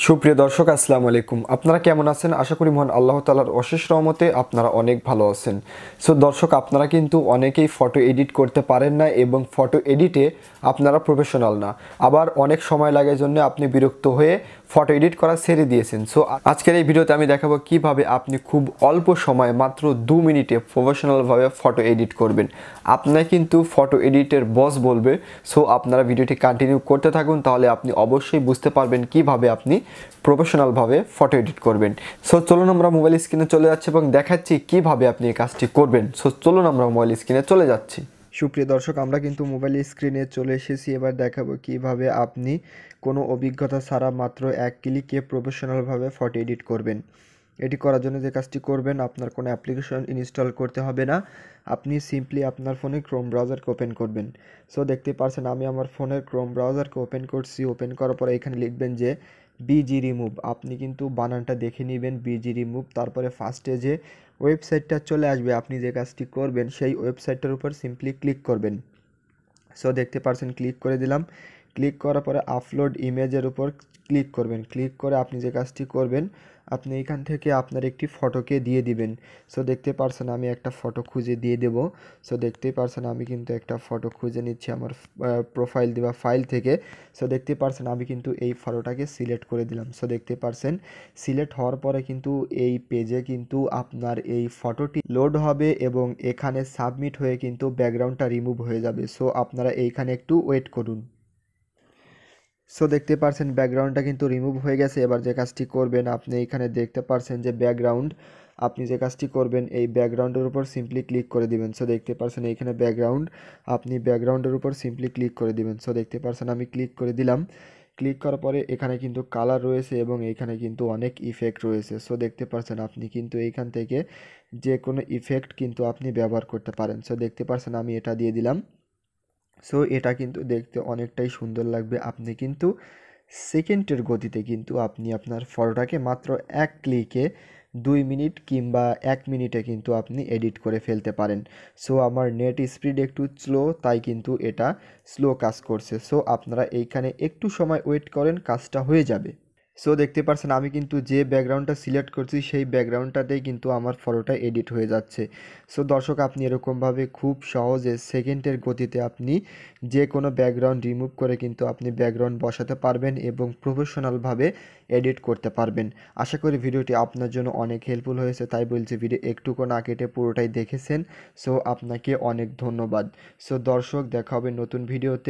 সুপ্রিয় দর্শক আসসালামু আলাইকুম। আপনারা কেমন আছেন? আশা করি মহান আল্লাহ তাআলার অশেষ রহমতে আপনারা অনেক ভালো আছেন। সো দর্শক, আপনারা কিন্তু অনেকেই ফটো এডিট করতে পারেন না এবং ফটো এডিটে আপনারা প্রফেশনাল না। আবার অনেক সময় লাগে জন্য আপনি বিরক্ত হয়ে ফটো এডিট করা ছেড়ে দিয়েছেন। সো আজকের এই ভিডিওতে আমি দেখাবো কিভাবে আপনি খুব অল্প সময়ে মাত্র 2 মিনিটে প্রফেশনালভাবে ফটো এডিট করবেন। আপনার কিন্তু ফটো এডিটের বস বলবে। সো আপনারা ভিডিওটি কন্টিনিউ করতে থাকুন, তাহলে আপনি অবশ্যই বুঝতে পারবেন কিভাবে আপনি প্রফেশনালভাবে ফটো এডিট করবেন। সো চলুন আমরা মোবাইল স্ক্রিনে চলে যাচ্ছি এবং দেখাচ্ছি কিভাবে আপনি এই কাজটি করবেন। সো চলুন আমরা মোবাইল স্ক্রিনে চলে যাচ্ছি। সুপ্রিয় দর্শক, আমরা কিন্তু মোবাইল স্ক্রিনে চলে এসেছি। এবার দেখাবো কিভাবে আপনি কোনো অভিজ্ঞতা ছাড়া মাত্র এক ক্লিকে প্রফেশনালভাবে ফটো এডিট করবেন। এটি করার জন্য যে কাজটি করবেন, আপনার কোনো অ্যাপ্লিকেশন ইনস্টল করতে হবে না। আপনি সিম্পলি আপনার ফোনে ক্রোম ব্রাউজারকে ওপেন করবেন। সো দেখতে পাচ্ছেন আমি আমার ফোনের ক্রোম ব্রাউজারকে ওপেন করছি। ওপেন করার পরে এখানে লিখবেন যে বিজি রিমুভ। আপনি কিন্তু বানানটা দেখে নেবেন, বিজি রিমুভ। তারপরে ফার্স্টে যে ওয়েবসাইটটা চলে আসবে, আপনি যে কাজটি করবেন সেই ওয়েবসাইটটার উপর সিম্পলি ক্লিক করবেন। সো দেখতে পাচ্ছেন ক্লিক করে দিলাম। ক্লিক করার পরে আপলোড ইমেজের উপর ক্লিক করবেন। ক্লিক করে আপনি যে কাজটি করবেন, আপনি এখান থেকে আপনার একটি ফটোকে দিয়ে দিবেন। সো দেখতে পাচ্ছেন আমি একটা ফটো খুঁজে দিয়ে দেব। সো দেখতেই পাচ্ছেন আমি কিন্তু একটা ফটো খুঁজে নিচ্ছি আমার প্রোফাইল দেওয়া ফাইল থেকে। সো দেখতে পাচ্ছেন আমি কিন্তু এই ফটোটাকে সিলেক্ট করে দিলাম। সো দেখতে পাচ্ছেন সিলেক্ট হওয়ার পরে কিন্তু এই পেজে কিন্তু আপনার এই ফটোটি লোড হবে এবং এখানে সাবমিট হয়ে কিন্তু ব্যাকগ্রাউন্ডটা রিমুভ হয়ে যাবে। সো আপনারা এইখানে একটু ওয়েট করুন। সো দেখতে পাচ্ছেন ব্যাকগ্রাউন্ডটা কিন্তু রিমুভ হয়ে গেছে। এবার যে কাজটি করবেন, আপনি এখানে দেখতে পাচ্ছেন যে ব্যাকগ্রাউন্ড, আপনি যে কাজটি করবেন এই ব্যাকগ্রাউন্ডের উপর সিম্পলি ক্লিক করে দিবেন। সো দেখতে পাচ্ছেন এইখানে ব্যাকগ্রাউন্ড, আপনি ব্যাকগ্রাউন্ডের উপর সিম্পলি ক্লিক করে দিবেন। সো দেখতে পাচ্ছেন আমি ক্লিক করে দিলাম। ক্লিক করার পরে এখানে কিন্তু কালার রয়েছে এবং এইখানে কিন্তু অনেক ইফেক্ট রয়েছে। সো দেখতে পাচ্ছেন আপনি কিন্তু এইখান থেকে যে কোনো ইফেক্ট কিন্তু আপনি ব্যবহার করতে পারেন। সো দেখতে পাচ্ছেন আমি এটা দিয়ে দিলাম। সো এটা কিন্তু দেখতে অনেকটাই সুন্দর লাগবে। আপনি কিন্তু সেকেন্ডের গতিতে কিন্তু আপনি আপনার ফটোটাকে মাত্র এক ক্লিকে 2 মিনিট কিংবা 1 মিনিটে কিন্তু আপনি এডিট করে ফেলতে পারেন। সো আমার নেট স্পিড একটু স্লো, তাই কিন্তু এটা স্লো কাজ করছে। সো আপনারা এইখানে একটু সময় ওয়েট করেন, কাজটা হয়ে যাবে। সো দেখতে পাচ্ছেন আমি কিন্তু যে ব্যাকগ্রাউন্ডটা সিলেক্ট করছি সেই ব্যাকগ্রাউন্ডটাতেই কিন্তু আমার ফটোটা এডিট হয়ে যাচ্ছে। সো দর্শক, আপনি এরকমভাবে খুব সহজে সেকেন্ডের গতিতে আপনি যে কোনো ব্যাকগ্রাউন্ড রিমুভ করে কিন্তু আপনি ব্যাকগ্রাউন্ড বসাতে পারবেন এবং প্রফেশনালভাবে এডিট করতে পারবেন। আশা করি ভিডিওটি আপনার জন্য অনেক হেল্পফুল হয়েছে, তাই বলছি ভিডিও একটুকু না কেটে পুরোটাই দেখেছেন। সো আপনাকে অনেক ধন্যবাদ। সো দর্শক, দেখা হবে নতুন ভিডিওতে।